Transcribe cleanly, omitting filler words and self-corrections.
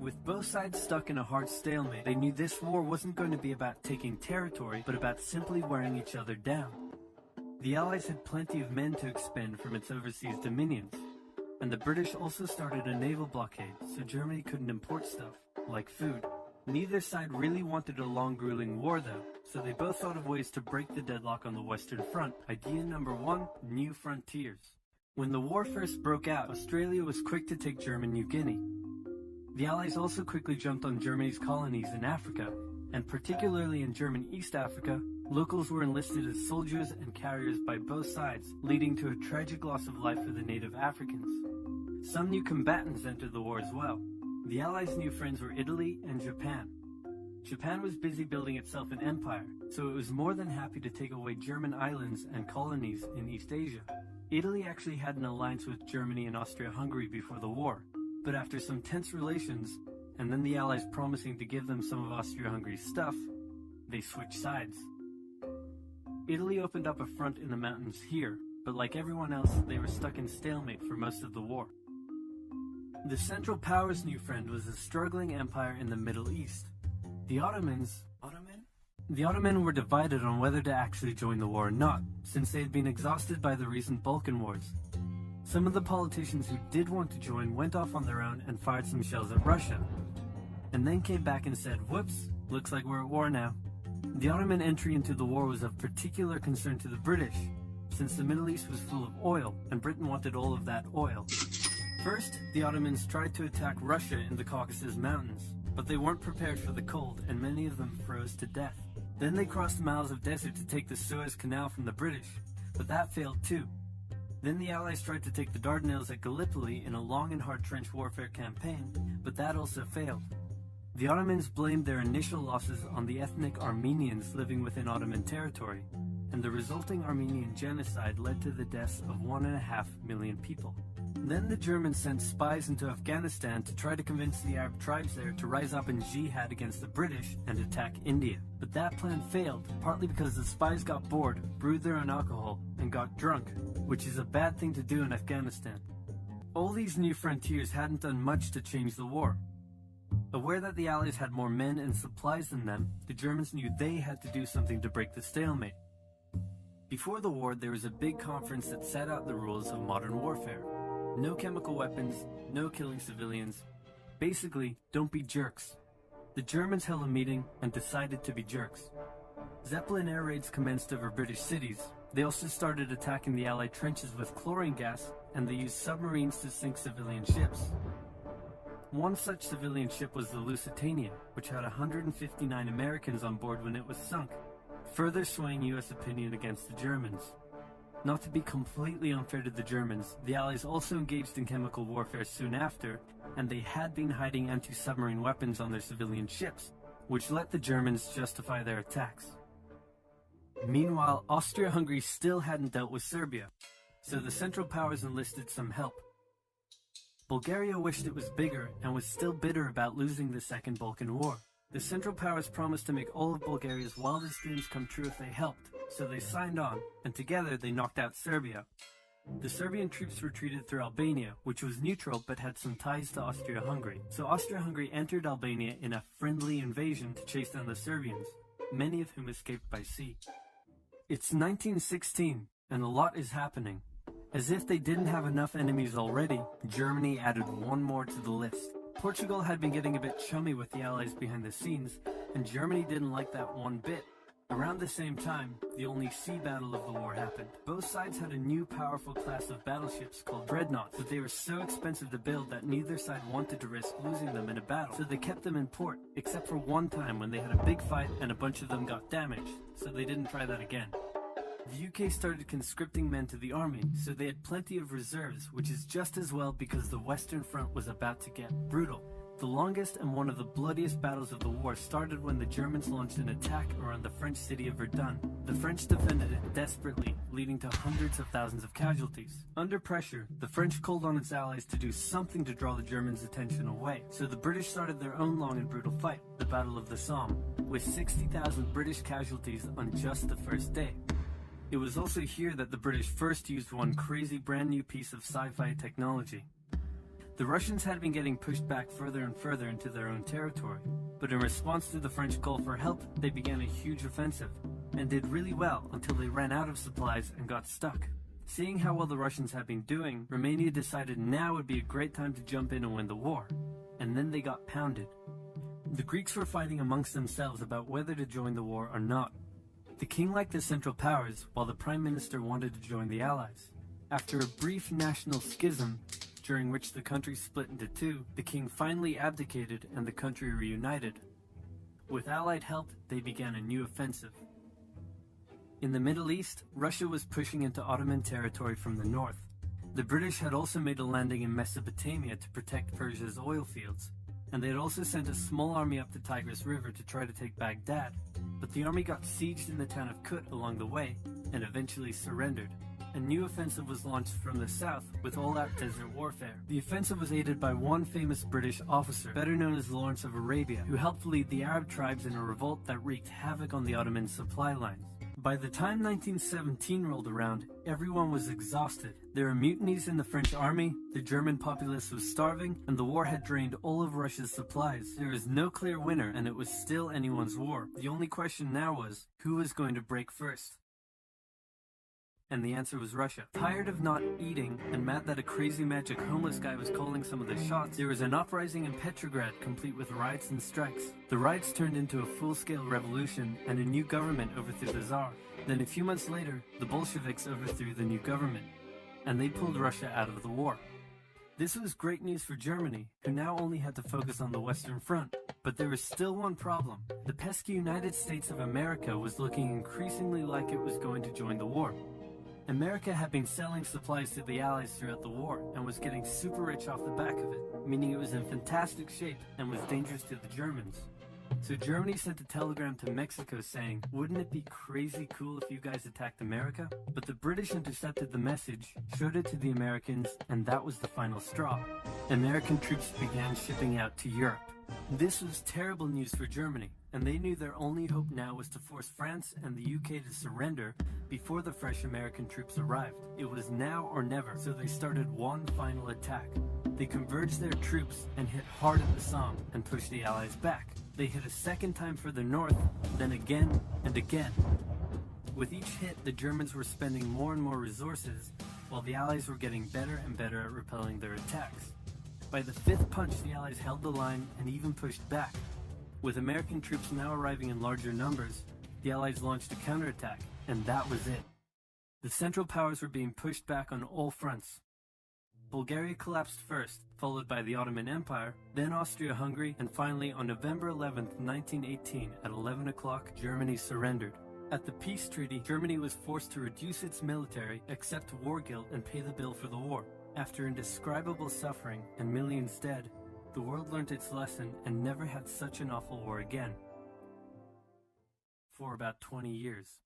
With both sides stuck in a hard stalemate, they knew this war wasn't going to be about taking territory, but about simply wearing each other down. The Allies had plenty of men to expend from its overseas dominions, and the British also started a naval blockade, so Germany couldn't import stuff, like food. Neither side really wanted a long, grueling war though, so they both thought of ways to break the deadlock on the Western Front. Idea number 1, new frontiers. When the war first broke out, Australia was quick to take German New Guinea. The Allies also quickly jumped on Germany's colonies in Africa, and particularly in German East Africa, locals were enlisted as soldiers and carriers by both sides, leading to a tragic loss of life for the native Africans. Some new combatants entered the war as well. The Allies' new friends were Italy and Japan. Japan was busy building itself an empire, so it was more than happy to take away German islands and colonies in East Asia. Italy actually had an alliance with Germany and Austria-Hungary before the war, but after some tense relations, and then the Allies promising to give them some of Austria-Hungary's stuff, they switched sides. Italy opened up a front in the mountains here, but like everyone else, they were stuck in stalemate for most of the war. The Central Powers' new friend was a struggling empire in the Middle East. The Ottoman were divided on whether to actually join the war or not, since they had been exhausted by the recent Balkan Wars. Some of the politicians who did want to join went off on their own and fired some shells at Russia, and then came back and said, "Whoops, looks like we're at war now." The Ottoman entry into the war was of particular concern to the British, since the Middle East was full of oil, and Britain wanted all of that oil. First, the Ottomans tried to attack Russia in the Caucasus Mountains, but they weren't prepared for the cold, and many of them froze to death. Then they crossed miles of desert to take the Suez Canal from the British, but that failed too. Then the Allies tried to take the Dardanelles at Gallipoli in a long and hard trench warfare campaign, but that also failed. The Ottomans blamed their initial losses on the ethnic Armenians living within Ottoman territory, and the resulting Armenian genocide led to the deaths of 1.5 million people. Then the Germans sent spies into Afghanistan to try to convince the Arab tribes there to rise up in jihad against the British and attack India. But that plan failed, partly because the spies got bored, brewed their own alcohol, and got drunk, which is a bad thing to do in Afghanistan. All these new frontiers hadn't done much to change the war. Aware that the Allies had more men and supplies than them, the Germans knew they had to do something to break the stalemate. Before the war, there was a big conference that set out the rules of modern warfare. No chemical weapons, no killing civilians. Basically, don't be jerks. The Germans held a meeting and decided to be jerks. Zeppelin air raids commenced over British cities. They also started attacking the Allied trenches with chlorine gas, and they used submarines to sink civilian ships. One such civilian ship was the Lusitania, which had 159 Americans on board when it was sunk, further swaying US opinion against the Germans. Not to be completely unfair to the Germans, the Allies also engaged in chemical warfare soon after, and they had been hiding anti-submarine weapons on their civilian ships, which let the Germans justify their attacks. Meanwhile, Austria-Hungary still hadn't dealt with Serbia, so the Central Powers enlisted some help. Bulgaria wished it was bigger and was still bitter about losing the Second Balkan War. The Central Powers promised to make all of Bulgaria's wildest dreams come true if they helped, so they signed on, and together they knocked out Serbia. The Serbian troops retreated through Albania, which was neutral but had some ties to Austria-Hungary. So Austria-Hungary entered Albania in a friendly invasion to chase down the Serbians, many of whom escaped by sea. It's 1916, and a lot is happening. As if they didn't have enough enemies already, Germany added one more to the list. Portugal had been getting a bit chummy with the Allies behind the scenes, and Germany didn't like that one bit. Around the same time, the only sea battle of the war happened. Both sides had a new powerful class of battleships called dreadnoughts, but they were so expensive to build that neither side wanted to risk losing them in a battle, so they kept them in port, except for one time when they had a big fight and a bunch of them got damaged, so they didn't try that again. The UK started conscripting men to the army, so they had plenty of reserves, which is just as well because the Western Front was about to get brutal. The longest and one of the bloodiest battles of the war started when the Germans launched an attack around the French city of Verdun. The French defended it desperately, leading to hundreds of thousands of casualties. Under pressure, the French called on its allies to do something to draw the Germans' attention away, so the British started their own long and brutal fight, the Battle of the Somme, with 60,000 British casualties on just the first day. It was also here that the British first used one crazy brand new piece of sci-fi technology. The Russians had been getting pushed back further and further into their own territory, but in response to the French call for help, they began a huge offensive, and did really well until they ran out of supplies and got stuck. Seeing how well the Russians had been doing, Romania decided now would be a great time to jump in and win the war, and then they got pounded. The Greeks were fighting amongst themselves about whether to join the war or not. The king liked the Central Powers, while the Prime Minister wanted to join the Allies. After a brief national schism, during which the country split into two, the king finally abdicated and the country reunited. With Allied help, they began a new offensive. In the Middle East, Russia was pushing into Ottoman territory from the north. The British had also made a landing in Mesopotamia to protect Persia's oil fields, and they had also sent a small army up the Tigris River to try to take Baghdad, but the army got sieged in the town of Kut along the way and eventually surrendered. A new offensive was launched from the south with all-out desert warfare. The offensive was aided by one famous British officer, better known as Lawrence of Arabia, who helped lead the Arab tribes in a revolt that wreaked havoc on the Ottoman supply lines. By the time 1917 rolled around, everyone was exhausted. There were mutinies in the French army, the German populace was starving, and the war had drained all of Russia's supplies. There was no clear winner, and it was still anyone's war. The only question now was, who was going to break first? And the answer was Russia. Tired of not eating and mad that a crazy magic homeless guy was calling some of the shots, there was an uprising in Petrograd complete with riots and strikes. The riots turned into a full-scale revolution and a new government overthrew the Tsar. Then a few months later, the Bolsheviks overthrew the new government, and they pulled Russia out of the war. This was great news for Germany, who now only had to focus on the Western Front. But there was still one problem. The pesky United States of America was looking increasingly like it was going to join the war. America had been selling supplies to the Allies throughout the war and was getting super rich off the back of it, meaning it was in fantastic shape and was dangerous to the Germans. So Germany sent a telegram to Mexico saying, "Wouldn't it be crazy cool if you guys attacked America?" But the British intercepted the message, showed it to the Americans, and that was the final straw. American troops began shipping out to Europe. This was terrible news for Germany, and they knew their only hope now was to force France and the UK to surrender before the fresh American troops arrived. It was now or never, so they started one final attack. They converged their troops and hit hard at the Somme and pushed the Allies back. They hit a second time further north, then again and again. With each hit, the Germans were spending more and more resources, while the Allies were getting better and better at repelling their attacks. By the fifth punch, the Allies held the line and even pushed back. With American troops now arriving in larger numbers, the Allies launched a counterattack, and that was it. The Central Powers were being pushed back on all fronts. Bulgaria collapsed first, followed by the Ottoman Empire, then Austria-Hungary, and finally on November 11, 1918, at 11 o'clock, Germany surrendered. At the peace treaty, Germany was forced to reduce its military, accept war guilt, and pay the bill for the war. After indescribable suffering and millions dead, the world learnt its lesson and never had such an awful war again. For about 20 years.